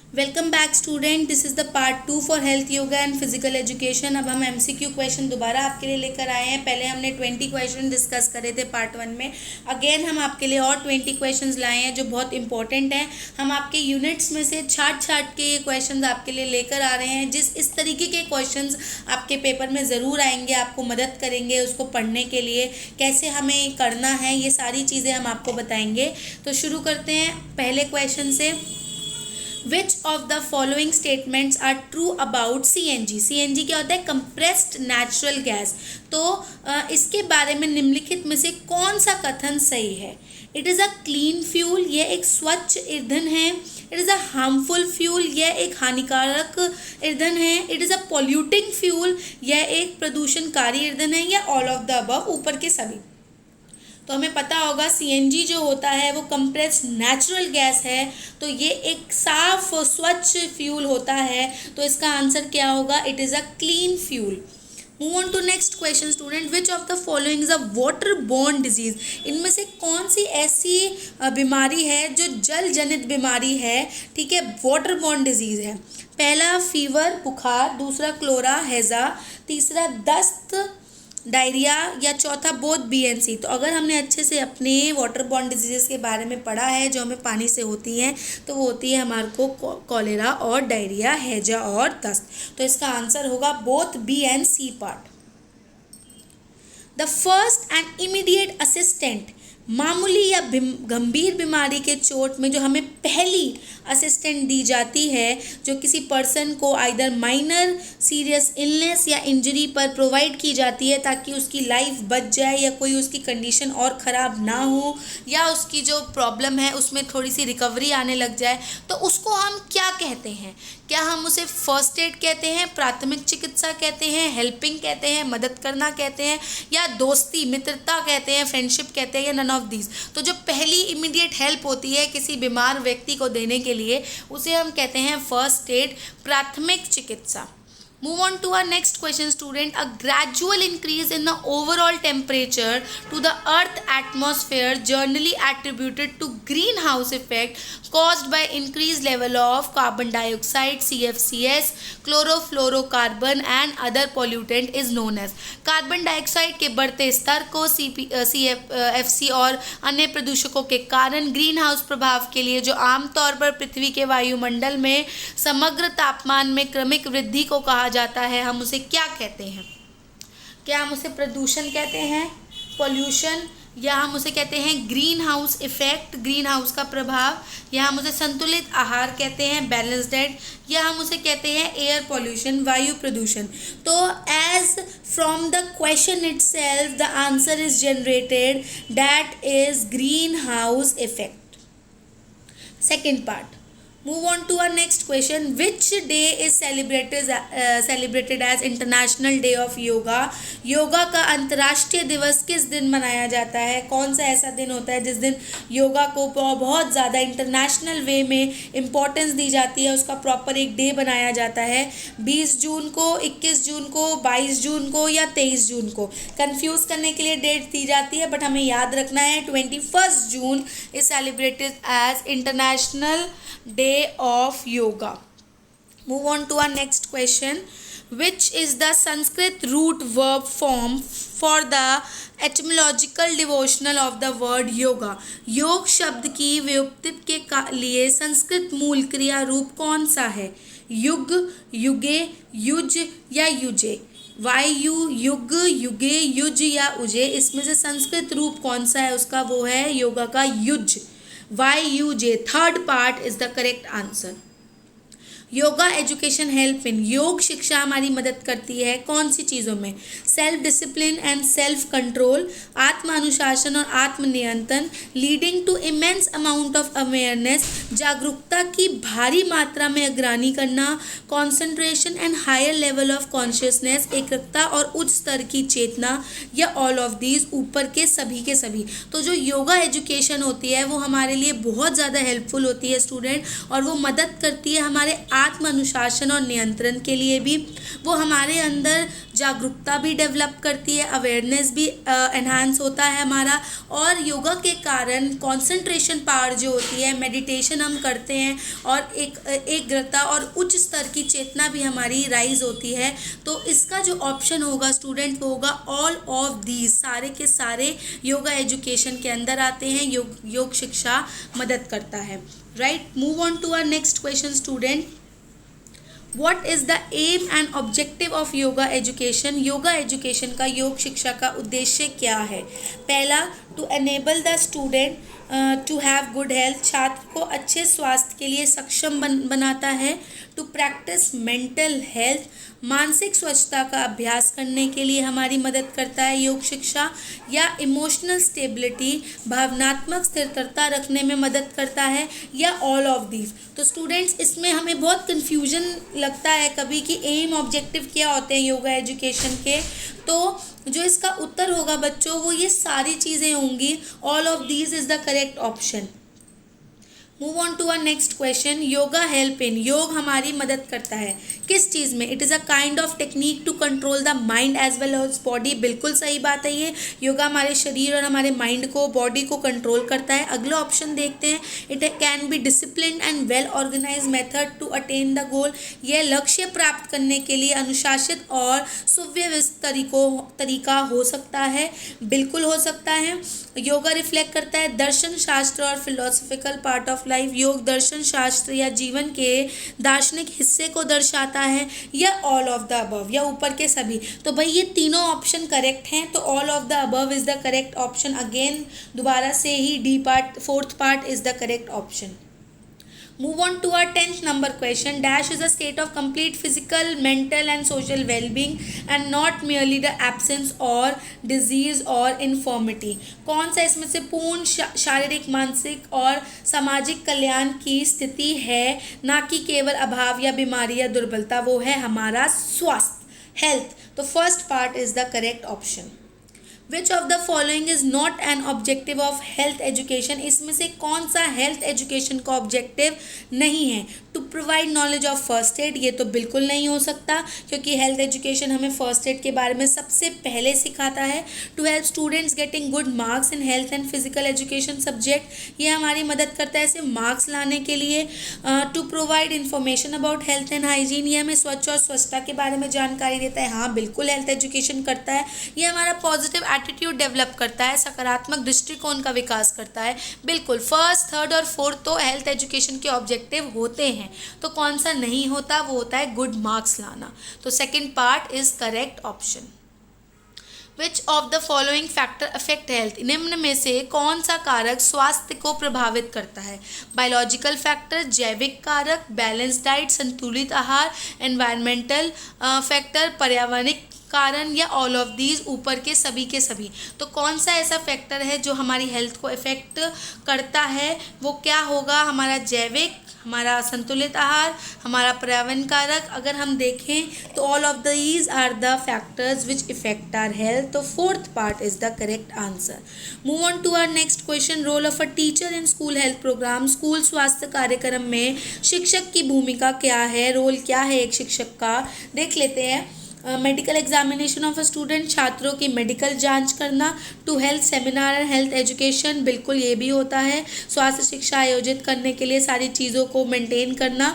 Welcome back student, this is the part 2 for health yoga and physical education. अब हम MCQ question दोबारा आपके लिए लेकर आए हैं। पहले हमने 20 क्वेश्चन डिस्कस करे थे पार्ट 1 में। अगेन हम आपके लिए और 20 क्वेश्चंस लाए हैं जो बहुत इंपॉर्टेंट हैं। हम आपके यूनिट्स में से छाट के ये क्वेश्चंस आपके लिए लेकर आ रहे हैं। इस तरीके के क्वेश्चंस आपके पेपर में ज़रूर आएंगे, आपको मदद करेंगे उसको पढ़ने के लिए, कैसे हमें करना है, ये सारी चीज़ें हम आपको बताएंगे। तो शुरू करते हैं पहले क्वेश्चन से। Which of the following statements are true about CNG? CNG क्या होता है? compressed natural gas। तो इसके बारे में निम्नलिखित में से कौन सा कथन सही है? It is a clean fuel, यह एक स्वच्छ ईंधन है। It is a harmful fuel, यह एक हानिकारक ईंधन है। It is a polluting fuel, यह एक प्रदूषणकारी ईंधन है। या all of the above, ऊपर के सभी। तो हमें पता होगा सीएनजी जो होता है वो कंप्रेस्ड नेचुरल गैस है, तो ये एक साफ स्वच्छ फ्यूल होता है। तो इसका आंसर क्या होगा? It is a clean fuel. Move on to next question student. Which of the following is a water borne disease? इनमें से कौन सी ऐसी बीमारी है जो जल जनित बीमारी है? ठीक है, वाटर बोर्न डिजीज है। पहला फीवर बुखार, दूसरा क्लोरा हैजा, तीसरा दस्त डायरिया, या चौथा बोथ BNC। तो अगर हमने अच्छे से अपने वाटर बॉर्न डिजीज़ के बारे में पढ़ा है जो हमें पानी से होती हैं, तो वो होती है हमारे को कॉलेरा और डायरिया, हैजा और दस्त। तो इसका आंसर होगा both BNC part. The first and immediate assistant, मामूली या गंभीर बीमारी के चोट में जो हमें पहली असिस्टेंट दी जाती है, जो किसी पर्सन को आइदर माइनर सीरियस इलनेस या इंजरी पर प्रोवाइड की जाती है ताकि उसकी लाइफ बच जाए या कोई उसकी कंडीशन और ख़राब ना हो, या उसकी जो प्रॉब्लम है उसमें थोड़ी सी रिकवरी आने लग जाए, तो उसको हम क्या कहते हैं? क्या हम उसे फर्स्ट एड कहते हैं, प्राथमिक चिकित्सा कहते हैं, हेल्पिंग कहते हैं, मदद करना कहते हैं, या दोस्ती मित्रता कहते हैं, फ्रेंडशिप कहते हैं, या नन ऑफ दीज? तो जो पहली इमीडिएट हेल्प होती है किसी बीमार व्यक्ति को देने के लिए, उसे हम कहते हैं फर्स्ट एड, प्राथमिक चिकित्सा। Move on to our next question student. A gradual increase in the overall temperature to the earth atmosphere generally attributed to greenhouse effect caused by increased level of carbon dioxide, CFCs, chlorofluorocarbon and other pollutant is known as। Carbon dioxide के बढ़ते स्तर को CFC और अन्य प्रदूषकों के कारण green house प्रभाव के लिए जो आमतौर पर पृथ्वी के वायुमंडल में समग्र तापमान में क्रमिक वृद्धि को कहा जाता है, हम उसे क्या कहते हैं? क्या हम उसे प्रदूषण कहते हैं, पॉल्यूशन, या हम उसे कहते हैं green house effect, green house का प्रभाव, या हम उसे संतुलित आहार कहते हैं, बैलेंस्ड डाइट, या हम उसे कहते हैं एयर पॉल्यूशन, वायु प्रदूषण? तो as from the question itself the answer is generated, that is greenhouse effect. Second part. Move on to our next question. Which day is celebrated as International Day of Yoga? Yoga का अंतर्राष्ट्रीय दिवस किस दिन मनाया जाता है? कौन सा ऐसा दिन होता है जिस दिन योगा को बहुत ज़्यादा इंटरनेशनल वे में इम्पोर्टेंस दी जाती है, उसका प्रॉपर एक डे बनाया जाता है? 20 जून को, 21 जून को, 22 जून को, या 23 जून को? कंफ्यूज करने के लिए डेट दी जाती है, बट हमें याद रखना है 21 June is celebrated as international Day of Yoga. Move on to our next question. Which is the Sanskrit root verb form for the etymological devotional of the word yoga? योग शब्द की व्युत्पत्ति के लिए संस्कृत मूल क्रिया रूप कौन सा है? युग, युगे, युज, या युजे? वायु, युग, युगे, युज, या उजे? इसमें से संस्कृत रूप कौन सा है उसका? वो है योगा का use, YUJ। Third part is the correct answer. Yoga education help in, योग शिक्षा हमारी मदद करती है कौन सी चीज़ों में? Self discipline and self control, आत्मानुशासन और आत्मनियंत्रण, leading to immense amount of awareness, जागरूकता की भारी मात्रा में अग्रणी करना, concentration and higher level of consciousness, एकाग्रता और उच्च स्तर की चेतना, या ऑल ऑफ दीज, ऊपर के सभी के सभी? तो जो योगा एजुकेशन होती है वो हमारे लिए बहुत ज़्यादा हेल्पफुल होती है स्टूडेंट, और वो मदद करती है हमारे आत्म अनुशासन और नियंत्रण के लिए भी, वो हमारे अंदर जागरूकता भी डेवलप करती है, अवेयरनेस भी एनहांस होता है हमारा, और योगा के कारण कंसंट्रेशन पावर जो होती है, मेडिटेशन हम करते हैं और एकाग्रता और उच्च स्तर की चेतना भी हमारी राइज होती है। तो इसका जो ऑप्शन होगा स्टूडेंट वो होगा ऑल ऑफ दीज, सारे के सारे योगा एजुकेशन के अंदर आते हैं। योग शिक्षा मदद करता है। Right, move on to our next question student. What is the aim and objective of yoga education? Yoga education का, योग शिक्षा का उद्देश्य क्या है? पहला, to enable the student to have good health, छात्र को अच्छे स्वास्थ्य के लिए सक्षम बनाता है। टू प्रैक्टिस मेंटल हेल्थ, मानसिक स्वच्छता का अभ्यास करने के लिए हमारी मदद करता है योग शिक्षा। या इमोशनल स्टेबिलिटी, भावनात्मक स्थिरता रखने में मदद करता है। या ऑल ऑफ दीज। तो स्टूडेंट्स, इसमें हमें बहुत कन्फ्यूजन लगता है कभी कि एम ऑब्जेक्टिव क्या होते हैं योगा एजुकेशन के। तो जो इसका उत्तर होगा बच्चों वो ये सारी चीज़ें होंगी। All of these is the correct option. Move on to our next question. Yoga help in, योग हमारी मदद करता है किस चीज़ में? It is a kind of technique to control the mind as well as body. बिल्कुल सही बात है ये। योगा हमारे शरीर और हमारे माइंड को, बॉडी को कंट्रोल करता है। अगला ऑप्शन देखते हैं। It can be discipline and well organise method to attain the goal. यह लक्ष्य प्राप्त करने के लिए अनुशासित और सुव्यवस्थित तरीका हो सकता है। बिल्कुल हो सकता है। योगा रिफ्लेक्ट करता है दर्शन शास्त्र और फिलोसफिकल पार्ट ऑफ लाइफ। योग दर्शन शास्त्र या जीवन के दार्शनिक हिस्से को दर्शाता है। या ऑल ऑफ द अबव, या ऊपर के सभी। तो भाई ये तीनों ऑप्शन करेक्ट हैं। तो all of the above is the correct option. Again दोबारा से ही D part, fourth part is the correct option. Move on to our 10th number question. Dash is a state of complete physical, mental and social well-being and not merely the absence or disease or infirmity. कौन सा इसमें से पूर्ण शारीरिक, मानसिक और सामाजिक कल्याण की स्थिति है, ना कि केवल अभाव या बीमारी या दुर्बलता? वो है हमारा स्वास्थ्य, हेल्थ। तो first part is the correct option. Which of the following is not an objective of health education? इसमें से कौन सा हेल्थ एजुकेशन का ऑब्जेक्टिव नहीं है? To provide knowledge of first aid, ये तो बिल्कुल नहीं हो सकता क्योंकि हेल्थ एजुकेशन हमें फर्स्ट एड के बारे में सबसे पहले सिखाता है। To help students getting good marks in health and physical education subject, ये हमारी मदद करता है ऐसे मार्क्स लाने के लिए। To provide information about health and hygiene, ये हमें स्वच्छ और स्वच्छता के बारे में जानकारी देता है। हाँ बिल्कुल हेल्थ एजुकेशन करता है। ये हमारा पॉजिटिव एटीट्यूड डेवलप करता है, सकारात्मक दृष्टिकोण का विकास करता है। बिल्कुल फर्स्ट, थर्ड और फोर्थ तो हेल्थ एजुकेशन के ऑब्जेक्टिव होते हैं। तो कौन सा नहीं होता? वो होता है गुड मार्क्स लाना। तो second part is correct option. Which of the following factor affect health? निम्न में से कौन सा कारक स्वास्थ्य को प्रभावित करता है? बायोलॉजिकल फैक्टर, जैविक कारक, बैलेंस डाइट, संतुलित आहार, एनवायरमेंटल फैक्टर, पर्यावरणिक कारण, या ऑल ऑफ दीज, ऊपर के सभी के सभी। तो कौन सा ऐसा फैक्टर है जो हमारी हेल्थ को इफेक्ट करता है? वो क्या होगा? हमारा जैविक, हमारा संतुलित आहार, हमारा पर्यावरण कारक। अगर हम देखें तो all of these are the factors which affect our health. तो fourth part is the correct answer. Move on to our next question. Role of a teacher in school health programme, school स्वास्थ्य कार्यक्रम में शिक्षक की भूमिका क्या है, role क्या है एक शिक्षक का? देख लेते हैं। Medical examination of a student, छात्रों की मेडिकल जांच करना। To health seminar and health education, बिल्कुल ये भी होता है। स्वास्थ्य शिक्षा आयोजित करने के लिए सारी चीज़ों को मेंटेन करना,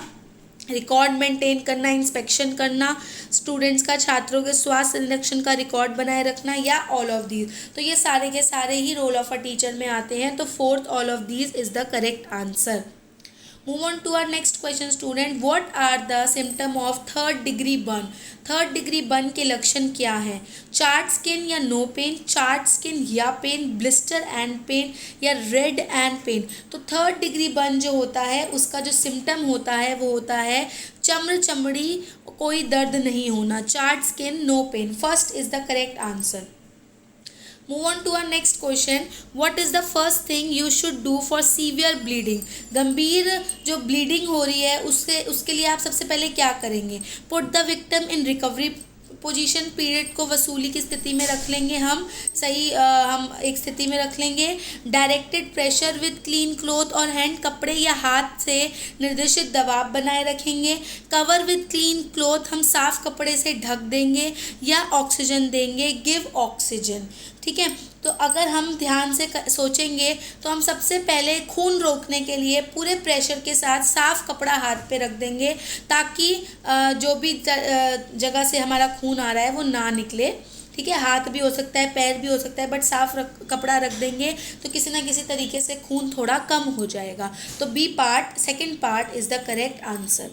रिकॉर्ड मेंटेन करना, इंस्पेक्शन करना, स्टूडेंट्स का, छात्रों के स्वास्थ्य संरक्षण का रिकॉर्ड बनाए रखना, या ऑल ऑफ दीज। तो ये सारे के सारे ही रोल ऑफ अ टीचर में आते हैं। तो fourth all of these is the correct answer. Move on to our next question student. What are the symptom of third degree burn? Third degree burn के लक्षण क्या है? चार्ट स्किन या no pain, chart skin या pen, blister and pen, या red and pen. तो third degree burn जो होता है उसका जो सिम्टम होता है वो होता है चमड़ी कोई दर्द नहीं होना, charred skin, no pain. First is the correct answer. Move on to our next question. What is the first thing you should do for severe bleeding? गंभीर जो ब्लीडिंग हो रही है उसके लिए आप सबसे पहले क्या करेंगे? Put the victim in recovery position period को वसूली की स्थिति में रख लेंगे हम, सही हम एक स्थिति में रख लेंगे। Directed pressure with clean cloth और हैंड, कपड़े या हाथ से निर्देशित दबाव बनाए रखेंगे। कवर विद क्लीन क्लॉथ, हम साफ कपड़े से ढक देंगे या ऑक्सीजन देंगे, गिव ऑक्सीजन। ठीक है, तो अगर हम ध्यान से सोचेंगे तो हम सबसे पहले खून रोकने के लिए पूरे प्रेशर के साथ साफ कपड़ा हाथ पे रख देंगे, ताकि जो भी जगह से हमारा खून आ रहा है वो ना निकले। ठीक है, हाथ भी हो सकता है, पैर भी हो सकता है, बट साफ कपड़ा रख देंगे तो किसी ना किसी तरीके से खून थोड़ा कम हो जाएगा। तो B part, second part is the correct answer.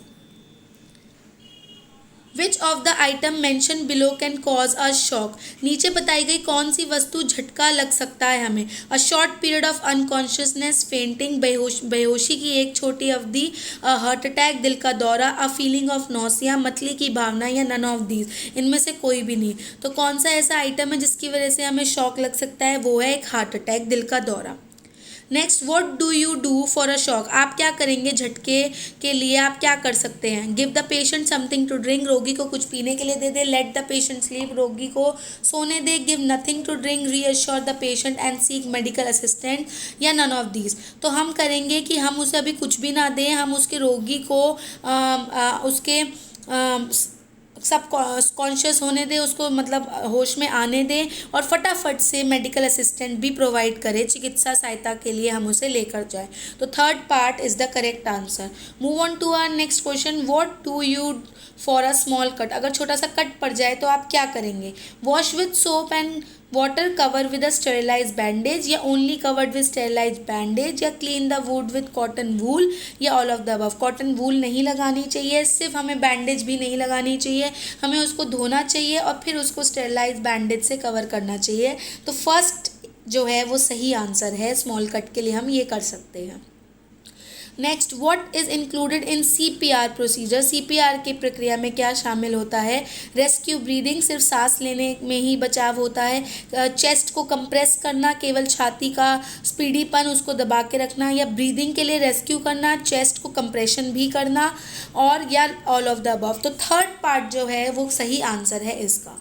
Which of the item mention below can cause a shock, नीचे बताई गई कौन सी वस्तु झटका लग सकता है हमें। A short period of unconsciousness, fainting, बेहोशी की एक छोटी अवधि, अ हार्ट अटैक, दिल का दौरा, अ फीलिंग ऑफ नौसिया, मतली की भावना, या नन ऑफ दीज, इनमें से कोई भी नहीं। तो कौन सा ऐसा आइटम है जिसकी वजह से हमें शॉक लग सकता है, वो है एक हार्ट अटैक, दिल का दौरा। Next, what do you do for a shock, आप क्या करेंगे झटके के लिए, आप क्या कर सकते हैं। Give the patient something to drink, रोगी को कुछ पीने के लिए दे दे। लेट द पेशेंट स्लीप, रोगी को सोने दे। Give nothing to drink, reassure the patient and seek medical assistant, या नन ऑफ दीज। तो हम करेंगे कि हम उसे अभी कुछ भी ना दें, हम उसके रोगी को उसके सब कॉन्शियस होने दें, उसको मतलब होश में आने दें, और फटाफट से मेडिकल असिस्टेंट भी प्रोवाइड करें, चिकित्सा सहायता के लिए हम उसे लेकर जाएं। तो third part is the correct answer. Move on to our next question. What do you for a small cut, अगर छोटा सा कट पड़ जाए तो आप क्या करेंगे। Wash with soap and water, cover with a sterilise bandage, या only covered with sterilise bandage, या clean the wound with cotton wool, या all of the above. Cotton wool नहीं लगानी चाहिए, सिर्फ हमें बैंडेज भी नहीं लगानी चाहिए, हमें उसको धोना चाहिए और फिर उसको स्टेरिलाइज बैंडेज से कवर करना चाहिए। तो फर्स्ट जो है वो सही आंसर है, स्मॉल कट के लिए हम ये कर सकते हैं। Next, what is included in CPR procedure, CPR की प्रक्रिया में क्या शामिल होता है। रेस्क्यू ब्रीदिंग, सिर्फ सांस लेने में ही बचाव होता है। चेस्ट को कंप्रेस करना, केवल छाती का स्पीडीपन उसको दबा के रखना, या ब्रीदिंग के लिए रेस्क्यू करना, चेस्ट को कंप्रेशन भी करना, और या ऑल ऑफ द अबव। तो थर्ड पार्ट जो है वो सही आंसर है इसका।